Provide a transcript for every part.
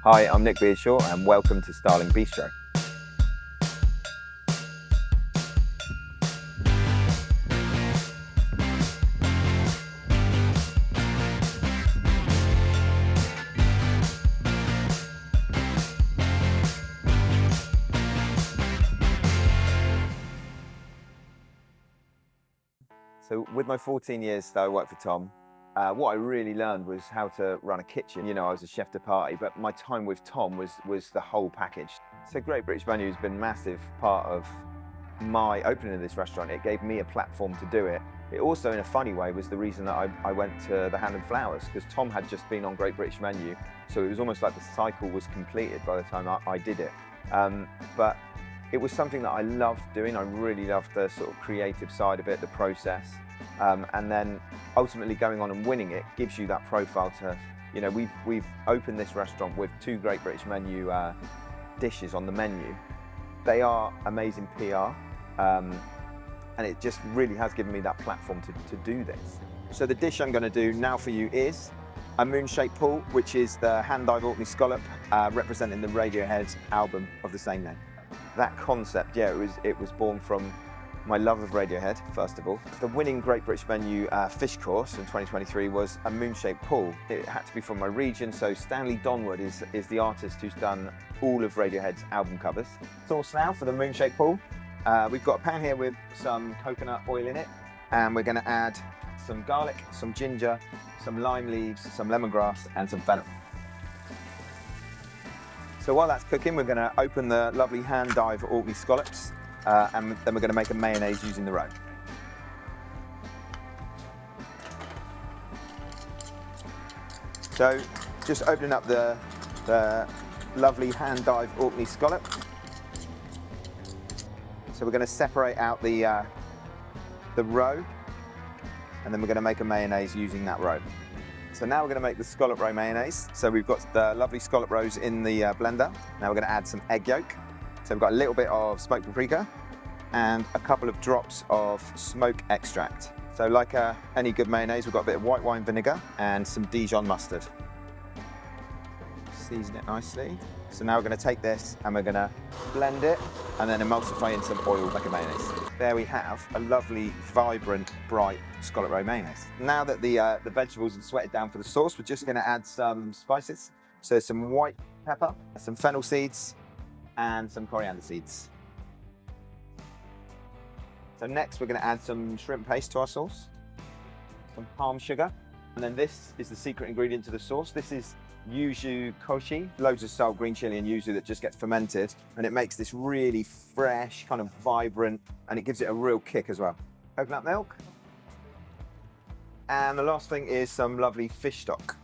Hi, I'm Nick Beardshaw and welcome to Starling Bistro. So with my 14 years that I worked for Tom, what I really learned was how to run a kitchen. You know, I was a chef de partie, but my time with Tom was the whole package. So Great British Menu has been a massive part of my opening of this restaurant. It gave me a platform to do it. It also, in a funny way, was the reason that I went to the Hand and Flowers, because Tom had just been on Great British Menu. So it was almost like the cycle was completed by the time I did it. But it was something that I loved doing. I really loved the sort of creative side of it, the process. And then ultimately going on and winning it gives you that profile to, you know, we've opened this restaurant with 2 Great British Menu dishes on the menu. They are amazing PR, and it just really has given me that platform to do this. So the dish I'm going to do now for you is a moon-shaped pool, which is the hand-dyed Orkney scallop, representing the Radiohead album of the same name. That concept, yeah, it was born from my love of Radiohead, first of all. The winning Great British Menu fish course in 2023 was a moon-shaped pool. It had to be from my region, so Stanley Donwood is the artist who's done all of Radiohead's album covers. Sauce now for the moon-shaped pool. We've got a pan here with some coconut oil in it, and we're gonna add some garlic, some ginger, some lime leaves, some lemongrass, and some fennel. So while that's cooking, we're gonna open the lovely hand-dyed Orkney scallops, and then we're gonna make a mayonnaise using the roe. So just opening up the lovely hand-dyed Orkney scallop. So we're gonna separate out the roe, and then we're gonna make a mayonnaise using that roe. So now we're going to make the scallop roe mayonnaise. So we've got the lovely scallop roes in the blender. Now we're going to add some egg yolk. So we've got a little bit of smoked paprika and a couple of drops of smoke extract. So like any good mayonnaise, we've got a bit of white wine vinegar and some Dijon mustard. Season it nicely. So now we're going to take this and we're going to blend it and then emulsify in some oil like a mayonnaise. There we have a lovely, vibrant, bright scallop roe mayonnaise. Now that the vegetables are sweated down for the sauce, we're just going to add some spices. So some white pepper, some fennel seeds, and some coriander seeds. So next we're going to add some shrimp paste to our sauce, some palm sugar, and then this is the secret ingredient to the sauce. This is yuzu koshi, loads of salt, green chili and yuzu that just gets fermented, and it makes this really fresh, kind of vibrant, and it gives it a real kick as well. Coconut milk. And the last thing is some lovely fish stock.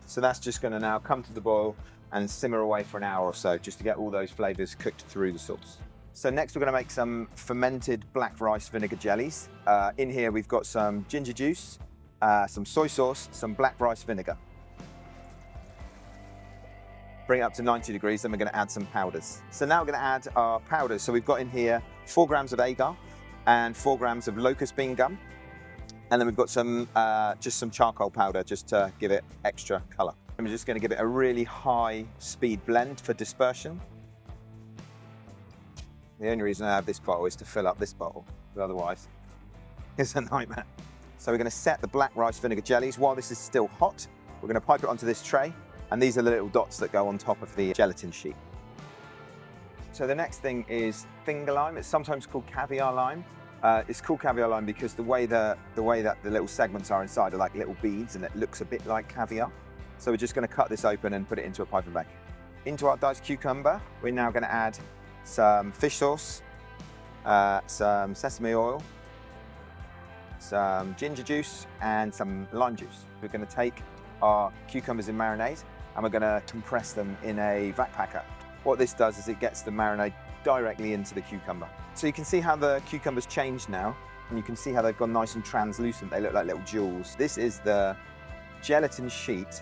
So that's just going to now come to the boil and simmer away for an hour or so, just to get all those flavors cooked through the sauce. So next we're going to make some fermented black rice vinegar jellies. In here we've got some ginger juice, some soy sauce, some black rice vinegar. Bring it up to 90 degrees, then we're going to add some powders. So now we're going to add our powders. So we've got in here 4 grams of agar and 4 grams of locust bean gum. And then we've got some, just some charcoal powder, just to give it extra color. And we're just going to give it a really high speed blend for dispersion. The only reason I have this bottle is to fill up this bottle, but otherwise it's a nightmare. So we're going to set the black rice vinegar jellies. While this is still hot, we're going to pipe it onto this tray, and these are the little dots that go on top of the gelatin sheet. So the next thing is finger lime. It's sometimes called caviar lime. It's called caviar lime because the way that the little segments are inside are like little beads, and it looks a bit like caviar. So we're just going to cut this open and put it into a piping bag. Into our diced cucumber, we're now going to add some fish sauce, some sesame oil, some ginger juice, and some lime juice. We're going to take our cucumbers in marinade and we're going to compress them in a vac packer. What this does is it gets the marinade directly into the cucumber. So you can see how the cucumbers changed now, and you can see how they've gone nice and translucent. They look like little jewels. This is the gelatin sheet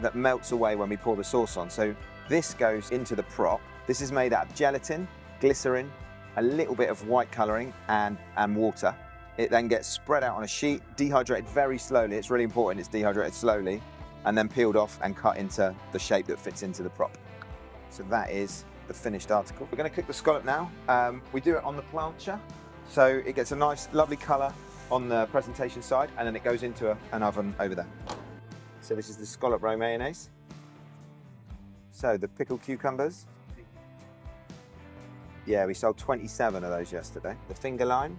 that melts away when we pour the sauce on. So this goes into the prop. This is made out of gelatin, glycerin, a little bit of white colouring and water. It then gets spread out on a sheet, dehydrated very slowly. It's really important it's dehydrated slowly. and then peeled off and cut into the shape that fits into the prop. So that is the finished article. We're going to cook the scallop now. We do it on the plancha, so it gets a nice, lovely colour on the presentation side, and then it goes into an oven over there. So this is the scallop roe mayonnaise. So the pickled cucumbers. Yeah, we sold 27 of those yesterday. The finger lime.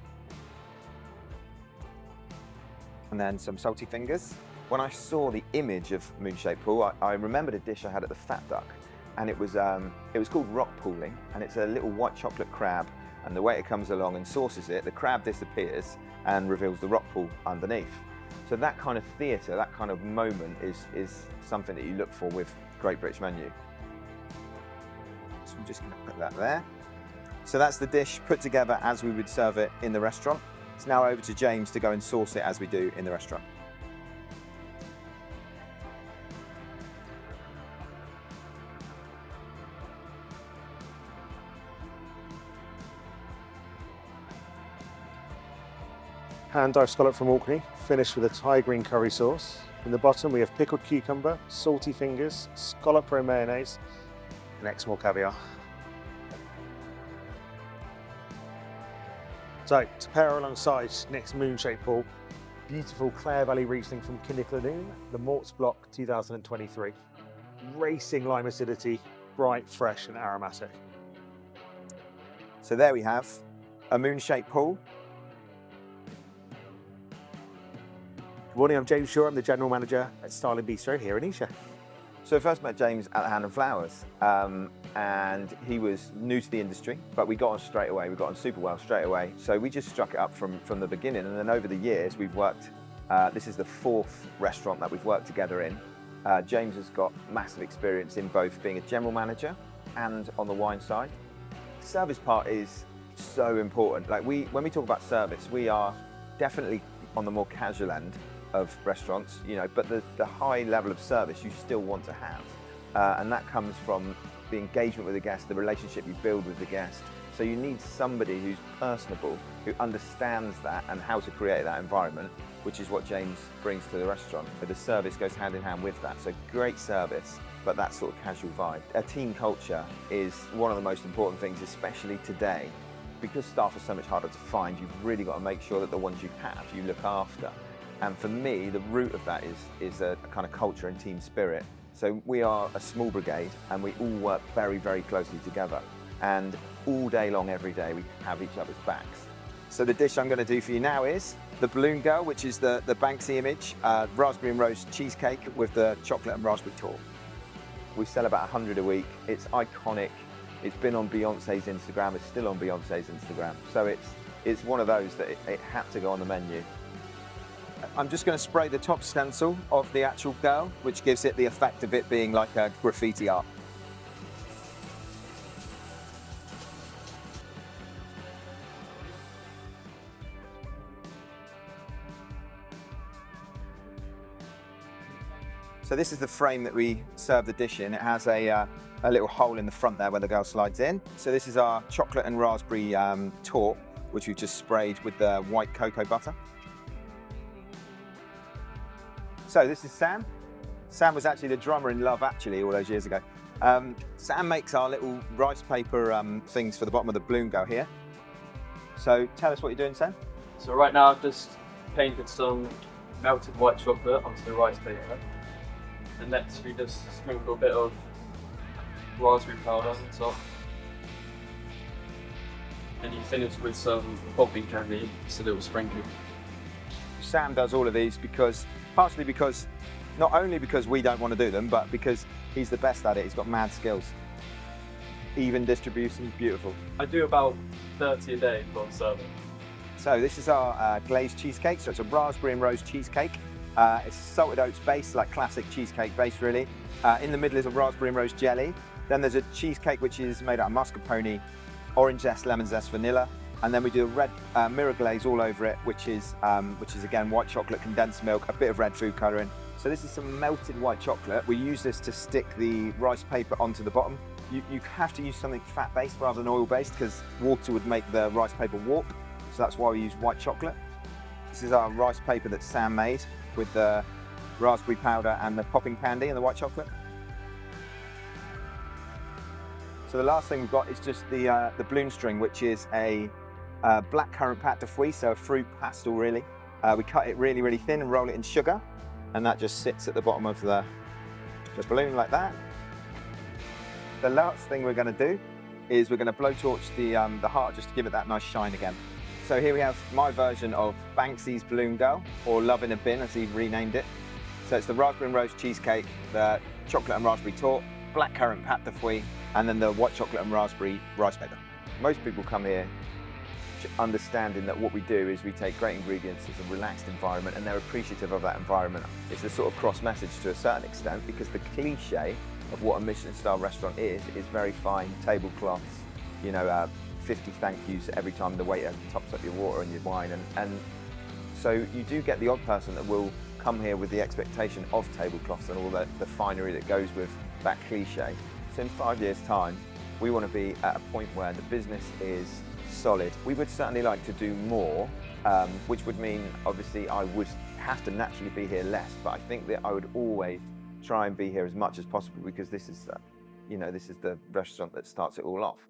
And then some salty fingers. When I saw the image of moon-shaped pool, I remembered a dish I had at the Fat Duck, and it was called rock pooling, and it's a little white chocolate crab, and the way it comes along and sauces it, the crab disappears and reveals the rock pool underneath. So that kind of theatre, that kind of moment is something that you look for with Great British Menu. So I'm just going to put that there. So that's the dish put together as we would serve it in the restaurant. It's now over to James to go and sauce it as we do in the restaurant. Hand-dyed scallop from Orkney, finished with a Thai green curry sauce. In the bottom we have pickled cucumber, salty fingers, scallop roe mayonnaise, and Exmoor caviar. So, to pair alongside Nick's moon-shaped pool, beautiful Clare Valley Riesling from Kinnicklenoon, the Morts Block 2023. Racing lime acidity, bright, fresh and aromatic. So there we have a moon-shaped pool. Good morning, I'm James Shaw, I'm the General Manager at Starling Bistro here in Esher. So I first met James at the Hand and Flowers, and he was new to the industry, but we got on straight away, we got on super well straight away. So we just struck it up from the beginning, and then over the years we've worked, this is the 4th restaurant that we've worked together in. James has got massive experience in both being a general manager and on the wine side. The service part is so important. Like when we talk about service, we are definitely on the more casual end of restaurants, you know, but the high level of service you still want to have. And that comes from the engagement with the guest, the relationship you build with the guest. So you need somebody who's personable, who understands that and how to create that environment, which is what James brings to the restaurant. But the service goes hand in hand with that. So great service, but that sort of casual vibe. A team culture is one of the most important things, especially today. Because staff are so much harder to find, you've really got to make sure that the ones you have, you look after. And for me, the root of that is a kind of culture and team spirit. So we are a small brigade and we all work very, very closely together. And all day long, every day, we have each other's backs. So the dish I'm going to do for you now is the Balloon Girl, which is the Banksy image, raspberry and rose cheesecake with the chocolate and raspberry torte. We sell about 100 a week. It's iconic. It's been on Beyonce's Instagram. It's still on Beyonce's Instagram. So it's one of those that it had to go on the menu. I'm just going to spray the top stencil of the actual girl, which gives it the effect of it being like a graffiti art. So this is the frame that we serve the dish in. It has a little hole in the front there where the girl slides in. So this is our chocolate and raspberry torte, which we've just sprayed with the white cocoa butter. So this is Sam. Sam was actually the drummer in Love Actually all those years ago. Sam makes our little rice paper things for the bottom of the balloon girl here. So tell us what you're doing, Sam. So right now I've just painted some melted white chocolate onto the rice paper. And next we just sprinkle a bit of raspberry powder on top. And you finish with some popping candy, just a little sprinkle. Sam does all of these partially because, not only because we don't want to do them, but because he's the best at it. He's got mad skills. Even distribution, beautiful. I do about 30 a day for serving. So this is our glazed cheesecake. So it's a raspberry and rose cheesecake. It's a salted oats base, like classic cheesecake base really. In the middle is a raspberry and rose jelly. Then there's a cheesecake which is made out of mascarpone, orange zest, lemon zest, vanilla. And then we do a red mirror glaze all over it, which is again white chocolate, condensed milk, a bit of red food colouring. So this is some melted white chocolate. We use this to stick the rice paper onto the bottom. You have to use something fat-based rather than oil-based because water would make the rice paper warp. So that's why we use white chocolate. This is our rice paper that Sam made with the raspberry powder and the popping candy and the white chocolate. So the last thing we've got is just the bloom string, which is a blackcurrant pâte de fruits, so a fruit pastel really. We cut it really, really thin and roll it in sugar, and that just sits at the bottom of the balloon like that. The last thing we're going to do is we're going to blowtorch the heart just to give it that nice shine again. So here we have my version of Banksy's Balloon Girl, or Love in a Bin as he renamed it. So it's the raspberry and rose cheesecake, the chocolate and raspberry torte, blackcurrant pâte de fruits, and then the white chocolate and raspberry rice paper. Most people come here understanding that what we do is we take great ingredients, it's a relaxed environment, and they're appreciative of that environment. It's a sort of cross message to a certain extent, because the cliche of what a Michelin star restaurant is very fine tablecloths, 50 thank yous every time the waiter tops up your water and your wine, and so you do get the odd person that will come here with the expectation of tablecloths and all the finery that goes with that cliche. So in 5 years' time, we want to be at a point where the business is solid. We would certainly like to do more, which would mean obviously I would have to naturally be here less, but I think that I would always try and be here as much as possible, because this is the restaurant that starts it all off.